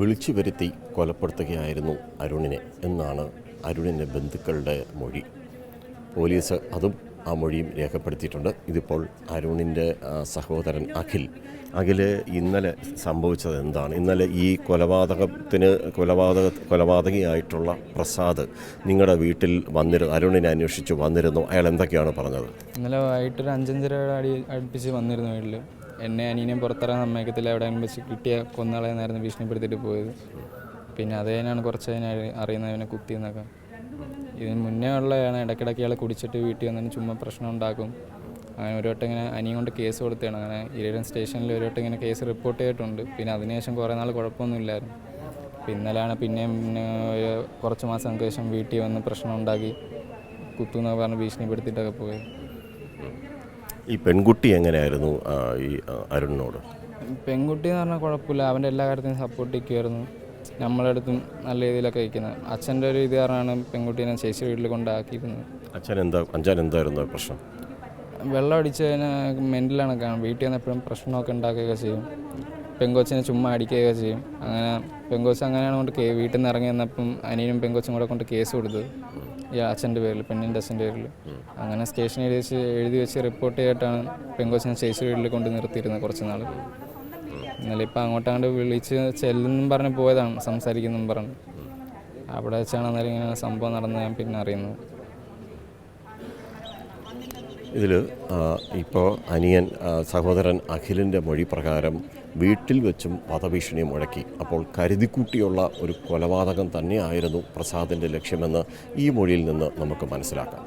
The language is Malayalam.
വിളിച്ചു വരുത്തി കൊലപ്പെടുത്തുകയായിരുന്നു അരുണിനെ എന്നാണ് അരുണിൻ്റെ ബന്ധുക്കളുടെ മൊഴി. പോലീസ് അതും ആ മൊഴിയും രേഖപ്പെടുത്തിയിട്ടുണ്ട്. ഇതിപ്പോൾ അരുണിൻ്റെ സഹോദരൻ അഖിൽ ഇന്നലെ സംഭവിച്ചത് എന്താണ്? ഇന്നലെ ഈ കൊലപാതകിയായിട്ടുള്ള പ്രസാദ് നിങ്ങളുടെ വീട്ടിൽ അരുണിനെ അന്വേഷിച്ച് വന്നിരുന്നു. അയാൾ എന്തൊക്കെയാണ് പറഞ്ഞത്? ഇന്നലെ വൈകിട്ടൊരു 5-5:30 അടുപ്പിച്ച് വന്നിരുന്നു വീട്ടിൽ. എന്നെ അനിയനെയും പുറത്തിറങ്ങാൻ സമ്മതിക്കത്തില്ല, എവിടെയെങ്കിലും വെച്ച് കിട്ടിയ കൊന്നളയെന്നായിരുന്നു ഭീഷണിപ്പെടുത്തിയിട്ട് പോയത്. പിന്നെ അത് കഴിഞ്ഞാണ് കുറച്ച് അറിയുന്നത് അവനെ കുത്തിയെന്നൊക്കെ. ഇതിന് മുന്നേ ഉള്ളതാണ്. ഇടയ്ക്കിടയ്ക്ക് ഇയാൾ കുടിച്ചിട്ട് വീട്ടിൽ വന്നതിന് ചുമ്മാ പ്രശ്നം ഉണ്ടാക്കും. അങ്ങനെ ഒരു വട്ടം ഇങ്ങനെ അനിയും കൊണ്ട് കേസ് കൊടുത്തതാണ്. അങ്ങനെ ഇരട്ടൻ സ്റ്റേഷനിൽ ഒരു വട്ടം ഇങ്ങനെ കേസ് റിപ്പോർട്ട് ചെയ്തിട്ടുണ്ട്. പിന്നെ അതിനുശേഷം കുറേ നാൾ കുഴപ്പമൊന്നുമില്ലായിരുന്നു. ഇന്നലെയാണ് പിന്നെയും കുറച്ച് മാസങ്ങൾക്ക് ശേഷം വീട്ടിൽ വന്ന് പ്രശ്നം ഉണ്ടാക്കി കുത്തുന്നൊക്കെ പറഞ്ഞ് ഭീഷണിപ്പെടുത്തിയിട്ടൊക്കെ പോയത്. ഈ പെൺകുട്ടി എങ്ങനെയായിരുന്നു ഈ അരുണിനോട്? പെൺകുട്ടി എന്ന് പറഞ്ഞാൽ കുഴപ്പമില്ല, അവൻ്റെ എല്ലാ കാര്യത്തിനും സപ്പോർട്ട് ചെയ്യുമായിരുന്നു. നമ്മളെ അടുത്തും നല്ല രീതിയിലൊക്കെ വയ്ക്കുന്നത്. അച്ഛൻ്റെ ഒരു ഇത് കാരണമാണ് പെൺകുട്ടീനെ ചേച്ചി വീട്ടിൽ കൊണ്ടാക്കിയിരുന്നത്. അച്ഛൻ എന്തായിരുന്നു പ്രശ്നം? വെള്ളം അടിച്ചതിന് മെൻ്റലാണ് കാണും. വീട്ടിൽ നിന്ന് എപ്പോഴും പ്രശ്നമൊക്കെ ഉണ്ടാക്കുകയൊക്കെ ചെയ്യും. പെങ്കൊച്ചിനെ ചുമ്മാ അടിക്കുകയൊക്കെ ചെയ്യും. അങ്ങനെ പെങ്കൊച്ച് അങ്ങനെയാണ് കൊണ്ട് വീട്ടിൽ നിന്ന് ഇറങ്ങി വന്നപ്പം അനിയനും പെങ്കൊച്ചും കൂടെ കൊണ്ട് കേസ് കൊടുത്തത് ഈ അച്ഛൻ്റെ പേരിൽ, പെണ്ണിൻ്റെ അച്ഛൻ്റെ പേരിൽ. അങ്ങനെ സ്റ്റേഷനിൽ എഴുതി വെച്ച് റിപ്പോർട്ട് ചെയ്തിട്ടാണ് പെങ്കൊച്ചിനെ ചേച്ചി വീട്ടിൽ കൊണ്ട് നിർത്തിയിരുന്നത് കുറച്ച് നാൾ. ഇന്നലെ ഇപ്പം അങ്ങോട്ടങ്ങോട്ട് വിളിച്ച് ചെല്ലുന്നും പറഞ്ഞ് പോയതാണ്, സംസാരിക്കുന്നും പറഞ്ഞ്. അവിടെ വെച്ചാണ് അന്നേരം ഇങ്ങനെ സംഭവം നടന്നത് ഞാൻ പിന്നെ അറിയുന്നത്. ഇതിൽ ഇപ്പോൾ സഹോദരൻ അഖിലിൻ്റെ മൊഴി പ്രകാരം വീട്ടിൽ വെച്ചും വധഭീഷണി മുഴക്കി. അപ്പോൾ കരുതിക്കൂട്ടിയുള്ള ഒരു കൊലപാതകം തന്നെയായിരുന്നു പ്രസാദിൻ്റെ ലക്ഷ്യമെന്ന് ഈ മൊഴിയിൽ നിന്ന് നമുക്ക് മനസ്സിലാക്കാം.